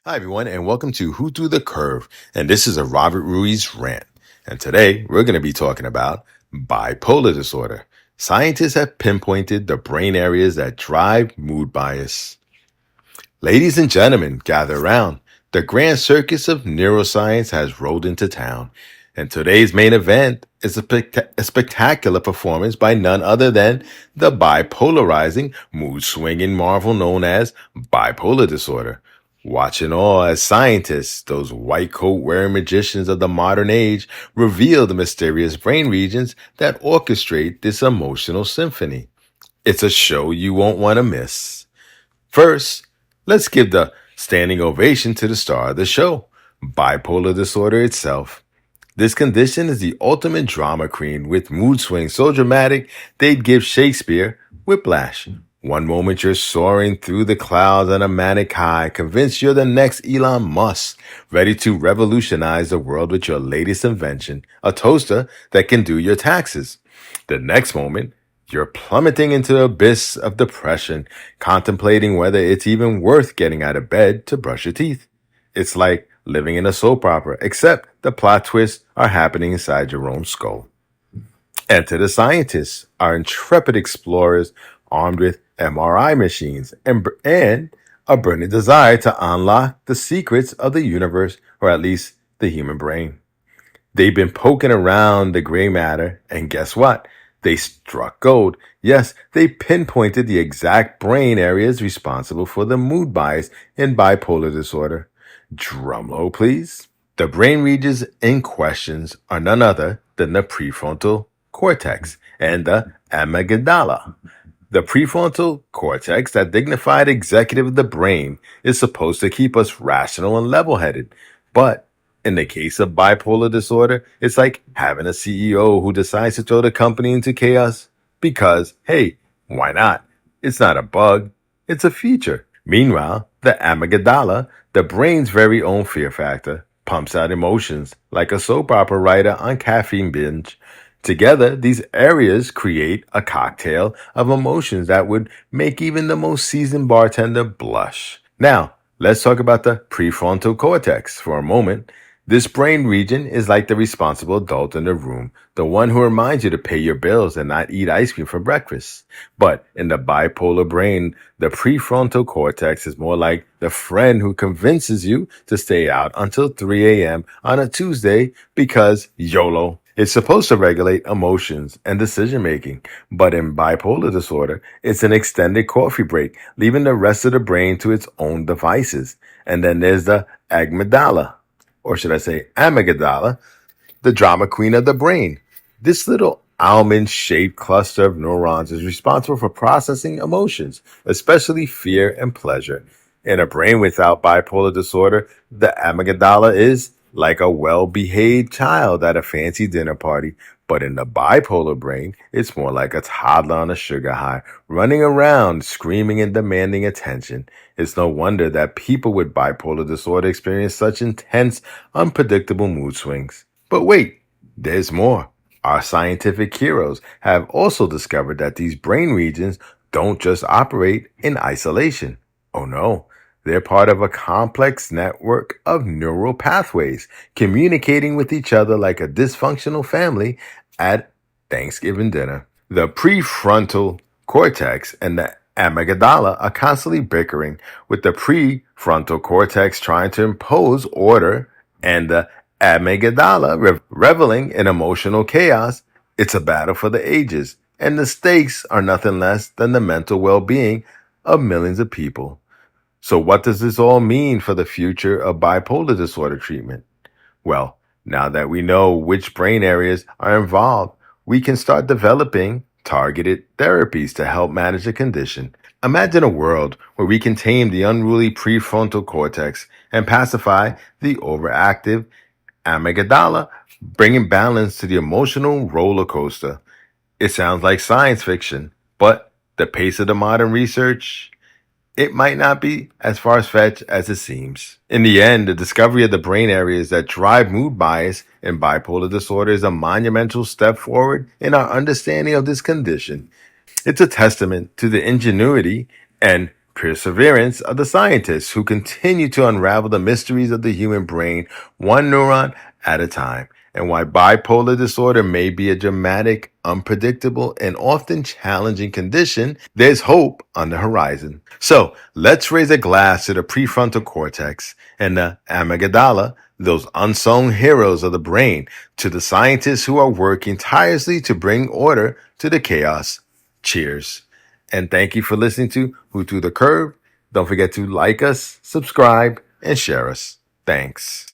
Hi, everyone, and welcome to Who Threw the Curve. And this is a Robert Ruiz rant. And today we're going to be talking about bipolar disorder. Scientists have pinpointed the brain areas that drive mood bias. Ladies and gentlemen, gather around. The grand circus of neuroscience has rolled into town. And today's main event is a spectacular performance by none other than the bipolarizing, mood-swinging marvel known as bipolar disorder. Watch in awe as scientists, those white coat wearing magicians of the modern age, reveal the mysterious brain regions that orchestrate this emotional symphony. It's a show you won't want to miss. First, let's give the standing ovation to the star of the show, bipolar disorder itself. This condition is the ultimate drama queen with mood swings so dramatic they'd give Shakespeare whiplash. One moment you're soaring through the clouds on a manic high, convinced you're the next Elon Musk, ready to revolutionize the world with your latest invention, a toaster that can do your taxes. The next moment, you're plummeting into the abyss of depression, contemplating whether it's even worth getting out of bed to brush your teeth. It's like living in a soap opera, except the plot twists are happening inside your own skull. Enter the scientists, our intrepid explorers armed with MRI machines and a burning desire to unlock the secrets of the universe, or at least the human brain. They've been poking around the gray matter, and guess what? They struck gold. Yes, they pinpointed the exact brain areas responsible for the mood bias in bipolar disorder. Drumroll, please. The brain regions in questions are none other than the prefrontal cortex and the amygdala. The prefrontal cortex, that dignified executive of the brain, is supposed to keep us rational and level-headed. But in the case of bipolar disorder, it's like having a CEO who decides to throw the company into chaos because, hey, why not? It's not a bug, it's a feature. Meanwhile, the amygdala, the brain's very own fear factor, pumps out emotions like a soap opera writer on caffeine binge. Together, these areas create a cocktail of emotions that would make even the most seasoned bartender blush. Now, let's talk about the prefrontal cortex for a moment. This brain region is like the responsible adult in the room, the one who reminds you to pay your bills and not eat ice cream for breakfast. But in the bipolar brain, the prefrontal cortex is more like the friend who convinces you to stay out until 3 a.m. on a Tuesday because YOLO. It's supposed to regulate emotions and decision making, but in bipolar disorder, it's an extended coffee break, leaving the rest of the brain to its own devices. And then there's the amygdala, or should I say amygdala, the drama queen of the brain. This little almond-shaped cluster of neurons is responsible for processing emotions, especially fear and pleasure. In a brain without bipolar disorder, the amygdala is like a well-behaved child at a fancy dinner party. But in the bipolar brain, it's more like a toddler on a sugar high, running around, screaming and demanding attention. It's no wonder that people with bipolar disorder experience such intense, unpredictable mood swings. But wait, there's more. Our scientific heroes have also discovered that these brain regions don't just operate in isolation. Oh no. They're part of a complex network of neural pathways, communicating with each other like a dysfunctional family at Thanksgiving dinner. The prefrontal cortex and the amygdala are constantly bickering, with the prefrontal cortex trying to impose order and the amygdala reveling in emotional chaos. It's a battle for the ages, and the stakes are nothing less than the mental well-being of millions of people. So what does this all mean for the future of bipolar disorder treatment? Well, now that we know which brain areas are involved, we can start developing targeted therapies to help manage the condition. Imagine a world where we can tame the unruly prefrontal cortex and pacify the overactive amygdala, bringing balance to the emotional roller coaster. It sounds like science fiction, but the pace of the modern research, it might not be as far-fetched as it seems. In the end, the discovery of the brain areas that drive mood bias in bipolar disorder is a monumental step forward in our understanding of this condition. It's a testament to the ingenuity and perseverance of the scientists who continue to unravel the mysteries of the human brain one neuron at a time, and why bipolar disorder may be a dramatic, unpredictable, and often challenging condition, there's hope on the horizon. So let's raise a glass to the prefrontal cortex and the amygdala, those unsung heroes of the brain, to the scientists who are working tirelessly to bring order to the chaos. Cheers. And thank you for listening to Who Threw the Curve. Don't forget to like us, subscribe, and share us. Thanks.